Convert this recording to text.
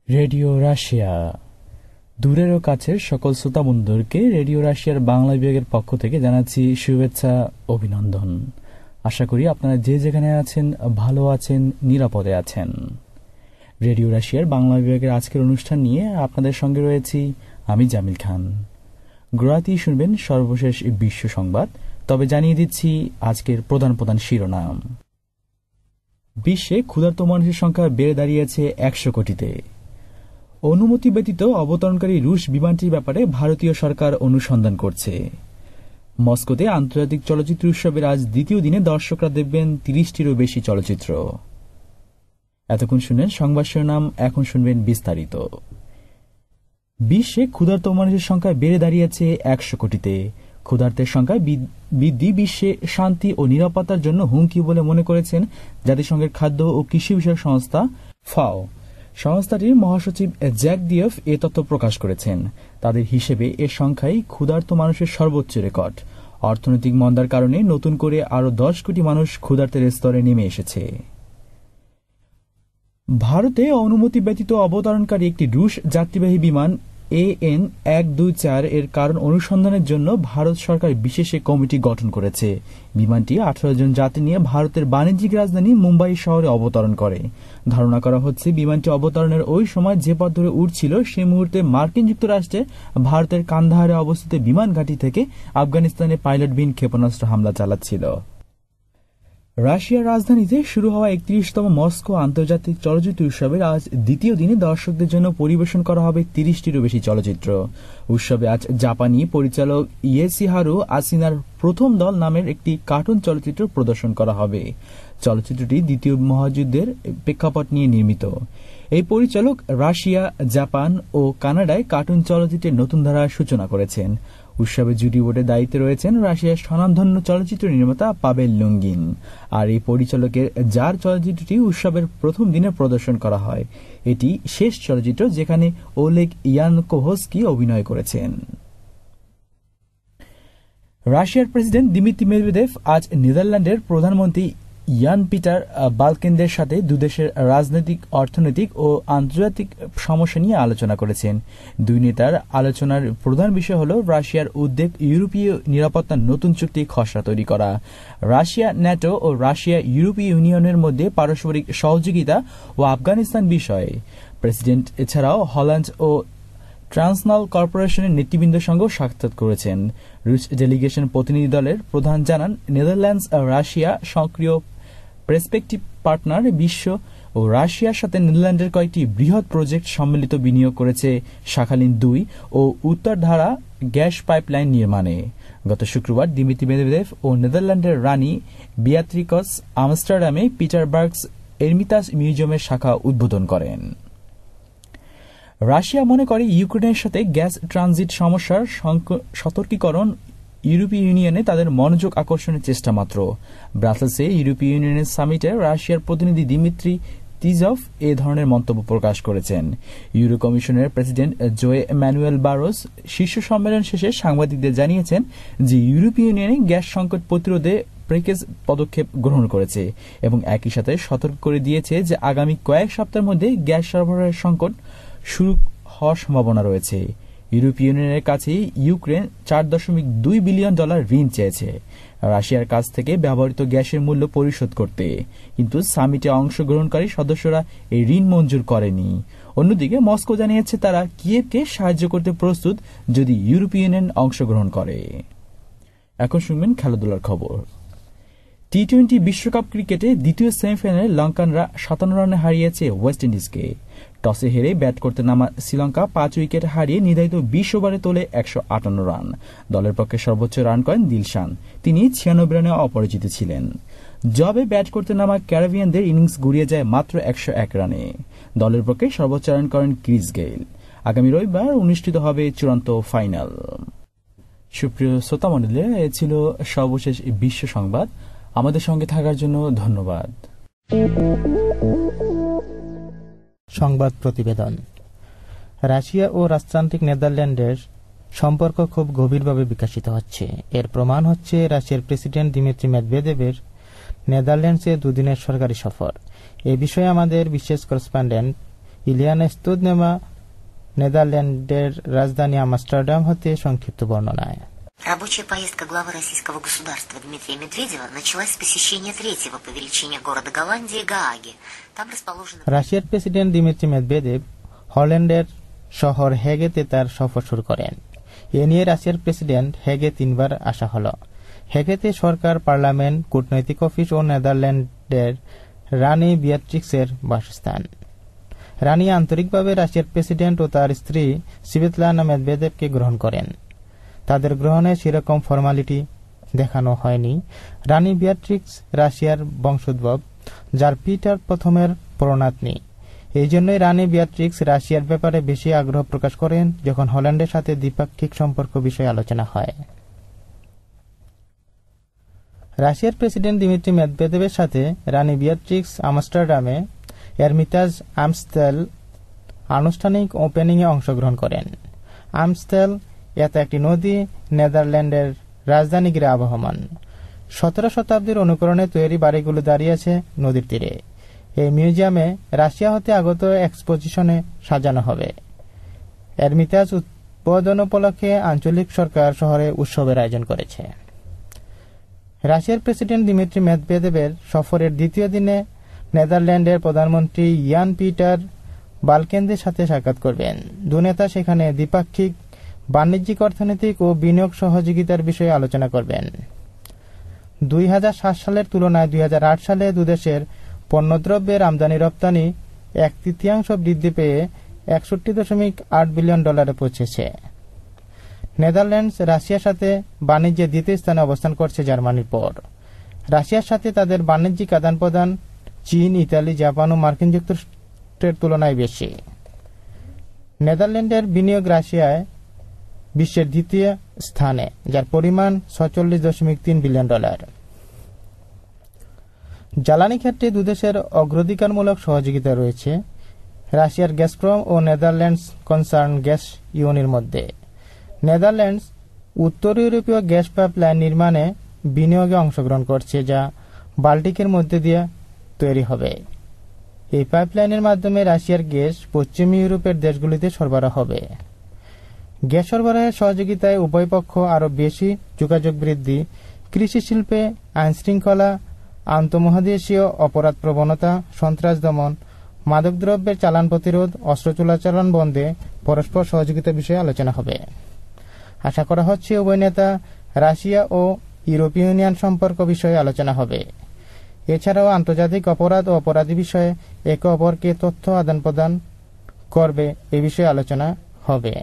Radio Russia. দূরের ও কাছের সকল শ্রোতা বন্ধুদেরকে রেডিও রাশিয়ার বাংলা বিভাগের পক্ষ থেকে জানাচ্ছি শুভেচ্ছা, অভিনন্দন। আশা করি আপনারা যে যেখানে আছেন ভালো আছেন, নিরাপদে আছেন। রেডিও রাশিয়ার বাংলা বিভাগের আজকের অনুষ্ঠান নিয়ে আপনাদের সঙ্গে রয়েছি আমি জামিল খান। গোড়াতেই শুনবেন সর্বশেষ বিশ্ব সংবাদ, তবে জানিয়ে দিচ্ছি আজকের প্রধান প্রধান শিরোনাম। বিশ্বে ক্ষুধার্ত মানুষের সংখ্যা বেড়ে দাঁড়িয়েছে 100 কোটিতে। অনুমতি ব্যতীত অবতরণকারী রুশ বিমানটির ব্যাপারে ভারতীয় সরকার অনুসন্ধান করছে। মস্কোতে আন্তর্জাতিক চলচ্চিত্র উৎসবের আজ দ্বিতীয় দিনে দর্শকরা দেখবেন 30টিরও বেশি চলচ্চিত্র। এতক্ষণ শুনলেন সংবাদ শিরোনাম, এখন শুনবেন বিস্তারিত। বিশ্বে ক্ষুধার্ত মানুষের সংখ্যা বেড়ে দাঁড়িয়েছে 100 কোটিতে। ক্ষুধার্তের সংখ্যা বৃদ্ধি বিশ্বে শান্তি ও নিরাপত্তার জন্য হুমকি বলে মনে করেছেন জাতিসংঘের খাদ্য ও কৃষি বিষয়ক সংস্থা ফাও। সংস্থাটির মহাসচিব জ্যাক দিয়েফ এ তথ্য প্রকাশ করেছেন। তাদের হিসেবে এ সংখ্যাই ক্ষুধার্ত মানুষের সর্বোচ্চ রেকর্ড। অর্থনৈতিক মন্দার কারণে নতুন করে আরও 10 কোটি মানুষ ক্ষুধার্তের স্তরে নেমে এসেছে। ভারতে অনুমতি ব্যতীত অবতরণকারী একটি রুশ যাত্রীবাহী বিমান AN-124 এর কারণ অনুসন্ধানের জন্য ভারত সরকার বিশেষ কমিটি গঠন করেছে। বিমানটি 18 জন যাত্রী নিয়ে ভারতের বাণিজ্যিক রাজধানী মুম্বাই শহরে অবতরণ করে। ধারণা করা হচ্ছে বিমানটি অবতরণের ওই সময় যে পথ ধরে উঠছিল সে মুহূর্তে মার্কিন যুক্তরাষ্ট্রে ভারতের কান্দাহারে অবস্থিত বিমান ঘাঁটি থেকে আফগানিস্তানে পাইলটবিহীন ক্ষেপণাস্ত্র হামলা চালাচ্ছিল। রাশিয়ার রাজধানীতে শুরু হওয়া 31তম মস্কো আন্তর্জাতিক চলচ্চিত্র উৎসবের আজ দ্বিতীয় দিনে দর্শকদের জন্য পরিবেশন করা হবে 30টিরও বেশি চলচ্চিত্র। উৎসবে আজ জাপানি পরিচালক ইয়েসিহারু আসিনার প্রথম দল নামের একটি কার্টুন চলচ্চিত্র প্রদর্শন করা হবে। চলচ্চিত্রটি দ্বিতীয় মহাযুদ্ধের প্রেক্ষাপট নিয়ে নির্মিত। এই পরিচালক রাশিয়া, জাপান ও কানাডায় কার্টুন চলচ্চিত্রের নতুন ধারার সূচনা করেছেন। উৎসবে জুরি বোর্ডের দায়িত্বে রয়েছেন রাশিয়ার স্বনামধন্য চলচ্চিত্র নির্মাতা পাবেল লুঙ্গিন। আর এই পরিচালকের যার চলচ্চিত্রটি উৎসবের প্রথম দিনে প্রদর্শন করা হয়। এটি শেষ চলচ্চিত্র যেখানে ওলেগ ইয়ানকোভস্কি অভিনয় করেছেন। রাশিয়ার প্রেসিডেন্ট দিমিত্রি মেদভেদেভ আজ নেদারল্যান্ডের প্রধানমন্ত্রী ইয়ান পিটার বালকেনদের সাথে দুদেশের রাজনৈতিক, অর্থনৈতিক ও আন্তর্জাতিক সমস্যা নিয়ে আলোচনা করেছেন। দুই নেতার আলোচনার প্রধান বিষয় হল রাশিয়ার উদ্বেগ ইউরোপীয় নিরাপত্তার নতুন চুক্তি খসড়া তৈরি করা, রাশিয়া, ন্যাটো ও রাশিয়া ইউরোপীয় ইউনিয়নের মধ্যে পারস্পরিক সহযোগিতা ও আফগানিস্তান বিষয়ে। প্রেসিডেন্ট এছাড়াও হল্যান্ড ও ট্রান্সনাল কর্পোরেশনের নেতৃবৃন্দের সঙ্গেও সাক্ষাৎ করেছেন। রুশ ডেলিগেশন প্রতিনিধি দলের প্রধান জানান, নেদারল্যান্ডস ও রাশিয়া সক্রিয় পার্সপেক্টিভ পার্টনার। বিশ্ব ও রাশিয়ার সাথে নেদারল্যান্ডের কয়েকটি বৃহৎ প্রজেক্ট সম্মিলিত বিনিয়োগ করেছে শাখালিন 2 ও উত্তরধারা গ্যাস পাইপলাইন নির্মাণে। গত শুক্রবার দিমিত্রি মেদভেদেভ ও নেদারল্যান্ডের রানী বিয়াত্রিকস আমস্টারডামে পিটারবার্গস এরমিতাজ মিউজিয়ামের শাখা উদ্বোধন করেন। রাশিয়া মনে করে ইউক্রেনের সাথে গ্যাস ট্রানজিট সমস্যার সতর্কীকরণ ইউরোপীয় ইউনিয়নে তাদের মনোযোগ আকর্ষণের চেষ্টা মাত্র। ব্রাসেলসে ইউরোপীয় ইউনিয়নের সামিটে রাশিয়ার প্রতিনিধি দিমিত্রি তিজভ এ ধরনের মন্তব্য প্রকাশ করেছেন। ইউরো কমিশনের প্রেসিডেন্ট জোয়ে ম্যানুয়েল বারোস শীর্ষ সম্মেলন শেষে সাংবাদিকদের জানিয়েছেন যে ইউরোপীয় ইউনিয়নে গ্যাস সংকট প্রতিরোধে প্যাকেজ পদক্ষেপ গ্রহণ করেছে এবং একই সাথে সতর্ক করে দিয়েছে যে আগামী কয়েক সপ্তাহের মধ্যে গ্যাস সরবরাহের সংকট শুরু হওয়ার সম্ভাবনা রয়েছে। ইউরোপীয় ইউনিয়নের কাছে ইউক্রেন $4.2 বিলিয়ন ঋণ চেয়েছে রাশিয়ার কাছ থেকে ব্যবহৃত গ্যাসের মূল্য পরিশোধ করতে, কিন্তু সামিটে অংশগ্রহণকারী সদস্যরা এই ঋণ মঞ্জুর করেনি। অন্যদিকে মস্কো জানিয়েছে তারা কিয়েভকে সাহায্য করতে প্রস্তুত যদি ইউরোপীয় ইউনিয়ন অংশগ্রহণ করে। এখন শুনবেন খেলাধুলার খবর। টি-20 বিশ্বকাপ ক্রিকেটে দ্বিতীয় সেমিফাইনালে লঙ্কানরা 57 রানে হারিয়েছে ওয়েস্ট ইন্ডিজকে। টসে হেরে ব্যাট করতে নামা শ্রীলঙ্কা 5 উইকেট হারিয়ে নির্ধারিত 20 ওভারে তোলে 158 রান। দলের পক্ষে সর্বোচ্চ রান করেন দিলশান, তিনি 96 রানে অপরাজিত ছিলেন। জবে ব্যাট করতে নামা ক্যারিবিয়ানদের ইনিংস গুড়িয়ে যায় মাত্র 101 রানে। দলের পক্ষে সর্বোচ্চ রান করেন ক্রিস গেইল। আগামী রবিবার অনুষ্ঠিত হবে চূড়ান্ত ফাইনাল। সুপ্রিয় শ্রোতা মণ্ডলী, এ ছিল সর্বশেষ বিশ্ব সংবাদ। আমাদের সঙ্গে থাকার জন্য ধন্যবাদ। সংবাদ প্রতিবেদন। রাশিয়া ও রাজতান্ত্রিক নেদারল্যান্ডের সম্পর্ক খুব গভীরভাবে বিকশিত হচ্ছে। এর প্রমাণ হচ্ছে রাশিয়ার প্রেসিডেন্ট দিমিত্রি মেদভেদেভের নেদারল্যান্ডসে দুদিনের সরকারি সফর। এ বিষয়ে আমাদের বিশেষ করেসপন্ডেন্ট ইলিয়ানা স্তুদনেমা নেদারল্যান্ডের রাজধানী আমস্টারডাম হতে সংক্ষিপ্ত বর্ণনায়। Рабочая поездка главы российского государства Дмитрия Медведева началась с посещения третьего по величине города Голландии Гааги. Там расположено... রাশিয়ার প্রেসিডেন্ট দিমিত্রি মেদভেদেভ হল্যান্ডের শহর হেগেতে তার সফর শুরু করেন। এ নিয়ে রাশিয়ার প্রেসিডেন্ট হেগে 3 বার আসা হল। হেগেতে সরকার, পার্লামেন্ট, কূটনৈতিক অফিস ও নেদারল্যান্ডের রানী বিয়াট্রিক্সের বাসস্থান। রানী আন্তরিকভাবে রাশিয়ার প্রেসিডেন্ট ও তার স্ত্রী সিভেতলানা মেদভেদেভকে গ্রহণ করেন। তাদের গ্রহণে সেরকম ফর্মালিটি দেখানো হয়নি। রানী বিয়াট্রিক্স রাশিয়ার বংশোদ্ভব, যার পিটার প্রথমের প্রণাতনী। এই জন্যই রানী বিয়াট্রিক্স রাশিয়ার ব্যাপারে বেশি আগ্রহ প্রকাশ করেন যখন হল্যান্ডের সাথে দ্বিপাক্ষিক সম্পর্ক বিষয়ে আলোচনা হয়। রাশিয়ার প্রেসিডেন্ট দিমিত্রি মেদভেদেভের সাথে রানী বিয়াট্রিক্স আমস্টারডামে এরমিতাজ আমস্টেল আনুষ্ঠানিক ওপেনিংয়ে অংশগ্রহণ করেন। আমস্টেল এত একটি নদী নেদারল্যান্ডের রাজধানী ঘিরে আবহমান। 17 শতাব্দীর অনুকরণে তৈরি বাড়িগুলো দাঁড়িয়ে আছে নদীর তীরে। এই মিউজিয়ামে রাশিয়া হতে আগত এক্সপোজিশনে সাজানো হবে। এরমিতাজ উদ্বোধন উপলক্ষে আঞ্চলিক সরকার শহরে উৎসবের আয়োজন করেছে। রাশিয়ার প্রেসিডেন্ট দিমিত্রি মেদভেদেভের সফরের দ্বিতীয় দিনে নেদারল্যান্ডের প্রধানমন্ত্রী ইয়ান পিটার বালকেনদের সাথে সাক্ষাৎ করবেন। দু নেতা সেখানে দ্বিপাক্ষিক, বাণিজ্যিক, অর্থনৈতিক ও বিনিয়োগ সহযোগিতার বিষয়ে আলোচনা করবেন। 2007 সালের তুলনায় 2008 সালে দুদেশের পণ্যদ্রব্যের আমদানি রপ্তানি 1/3 বৃদ্ধি পেয়ে $61.8 বিলিয়ন পৌঁছেছে। নেদারল্যান্ডস রাশিয়ার সাথে বাণিজ্যে দ্বিতীয় স্থানে অবস্থান করছে জার্মানির পর। রাশিয়ার সাথে তাদের বাণিজ্যিক আদান প্রদান চীন, ইতালি, জাপান ও মার্কিন যুক্তরাষ্ট্রের তুলনায় বেশি। নেদারল্যান্ডের বিনিয়োগ রাশিয়ায় বিশ্বের দ্বিতীয় স্থানে, যার পরিমাণ $46.3 বিলিয়ন। জ্বালানি ক্ষেত্রে দুদেশের অগ্রাধিকারমূলক সহযোগিতা রয়েছে রাশিয়ার গ্যাসপ্রম ও নেদারল্যান্ডস কনসার্ন গ্যাস ইউনির মধ্যে। নেদারল্যান্ডস উত্তর ইউরোপীয় গ্যাস পাইপলাইন নির্মাণে বিনিয়োগে অংশগ্রহণ করছে, যা বাল্টিকের মধ্যে দিয়ে তৈরি হবে। এই পাইপলাইনের মাধ্যমে রাশিয়ার গ্যাস পশ্চিম ইউরোপের দেশগুলিতে সরবরাহ হবে। গ্যাস সরবরাহের সহযোগিতায় উভয় পক্ষ আরও বেশি যোগাযোগ বৃদ্ধি, কৃষি শিল্পে আইনশৃঙ্খলা, আন্তঃমহাদেশীয় অপরাধ প্রবণতা, সন্ত্রাস দমন, মাদকদ্রব্যের চালান প্রতিরোধ, অস্ত্র চোরাচালান বন্ধে পরস্পর সহযোগিতা বিষয়ে আলোচনা হবে। আশা করা হচ্ছে উভয় নেতা রাশিয়া ও ইউরোপীয় ইউনিয়ন সম্পর্ক বিষয়ে আলোচনা হবে। এছাড়াও আন্তর্জাতিক অপরাধ ও অপরাধী বিষয়ে একে অপরকে তথ্য আদান প্রদান করবে, এ বিষয়ে আলোচনা হবে।